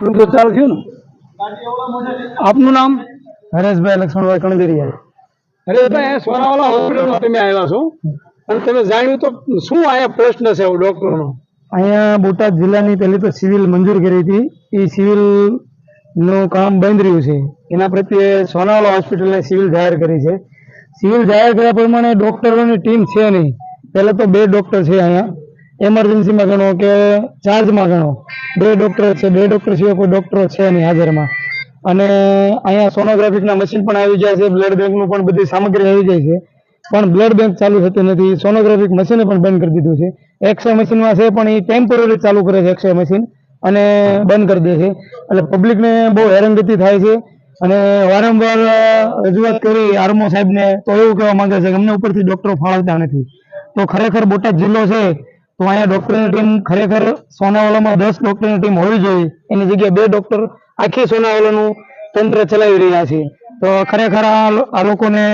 તો ચાલુ થયું ને। આપનું નામ? હરેશભાઈ લક્ષ્મણભાઈ કણદેરિયા। હરેશભાઈ, સોનાવાલા હોસ્પિટલમાં તમે આવ્યા છો અને તમે જાણ્યું તો શું આયા પ્રશ્ન છે ડોક્ટરનો? અહીંયા બોટાદ જિલ્લાની પહેલી તો સિવિલ મંજૂર કરી હતી, એ સિવિલ નું કામ બંધ રહ્યું છે, એના પ્રત્યે સોનાવાલા હોસ્પિટલને સિવિલ જાહેર કરી છે। સિવિલ જાહેર કર્યા પ્રમાણે ડોક્ટરોની ટીમ છે નહીં। પહેલા તો 2 ડોક્ટર છે અહીંયા, એમરજન્સીમાં ગણો કે ચાર્જમાં ગણો 2 ડોક્ટર છે, 2 ડોક્ટર સિવાય કોઈ ડોક્ટરો છે નહીં હાજરમાં। અને અહીંયા સોનોગ્રાફીના મશીન પણ આવી જાય છે, બ્લડ બેંકનું પણ બધી સામગ્રી આવી જાય છે, પણ બ્લડ બેંક ચાલુ થતું નથી। સોનોગ્રાફિક મશીને પણ બંધ કરી દીધું છે। એક્સરે મશીનમાં છે પણ એ ટેમ્પરરી ચાલુ કરે છે એક્સરે મશીન અને બંધ કરી દે છે, એટલે પબ્લિકને બહુ હેરાનગતિ થાય છે। અને વારંવાર રજૂઆત કરી આરમો સાહેબને તો એવું કહેવા માંગે છે કે અમને ઉપરથી ડોક્ટરો ફાળવતા નથી। તો ખરેખર બોટાદ જિલ્લો છે તો અહીંયા ડોક્ટરની ટીમ ખરેખર સોનાવાલામાં 10 ડોક્ટરની ટીમ હોવી જોઈએ, એની જગ્યાએ 2 ડોક્ટર આખી સોનાવાલાનું તંત્ર ચલાવી રહ્યા છે। તો ખરેખર આ લોકોને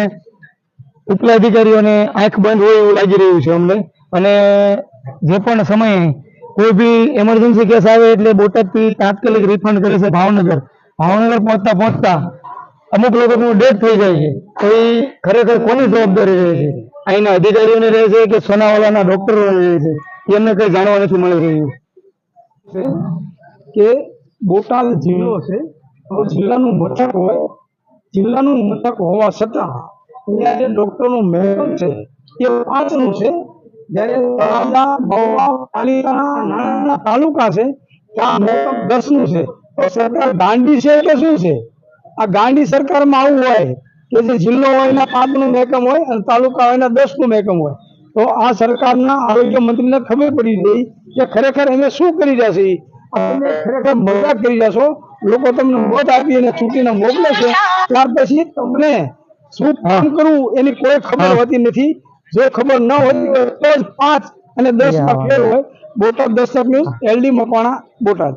ઉપલા અધિકારીઓને આંખ બંધ હોય એવું લાગી રહ્યું છે અમને। અને જે પણ સમયે કોઈ બી એમરજન્સી કેસ આવે એટલે બોટાદથી તાત્કાલિક રિફંડ કરે છે ભાવનગર પહોંચતા અમુક લોકોનું ડેથ થઈ જાય છે, તો એ ખરેખર કોની જવાબદારી રહે છે? અહીંના અધિકારીઓને રહે છે કે સોનાવાલાના ડોક્ટરો રહે છે? એમને કઈ જાણવા નથી મળી રહ્યું કે બોટાદ જિલ્લો છે તો જિલ્લાનું મથક હોવા છતાં અહીંયા જે ડોક્ટરનું મહેકમ છે એ 5નું છે, જ્યારે તળાજા, મહુવા, પાલિતાણા, નાના તાલુકા છે ત્યાં મહેકમ 10નું છે। તો સરકાર ગાંડી છે કે શું છે? આ ગાંડી સરકારમાં આવું હોય કે જે જિલ્લો હોય એના 5નું મહેકમ હોય અને તાલુકા હોય એના 10નું મહેકમ હોય, તો આ સરકારના આરોગ્ય મંત્રીને ખબર પડી ગઈ કે ખરેખર અમે શું કરી રહ્યા છીએ। તમે ખરેખર મજાક કરી રહ્યા છો, લોકો તમને મત આપી અને છૂટીને મોકલે છે, ત્યાર પછી તમને શું કામ કરવું એની કોઈ ખબર હોતી નથી। જો ખબર ન હોતી તો જ 5 અને 10 માં ફેર હોય। બોટાદ દસ્તક ન્યૂઝ, LD મકવાણા, બોટાદ।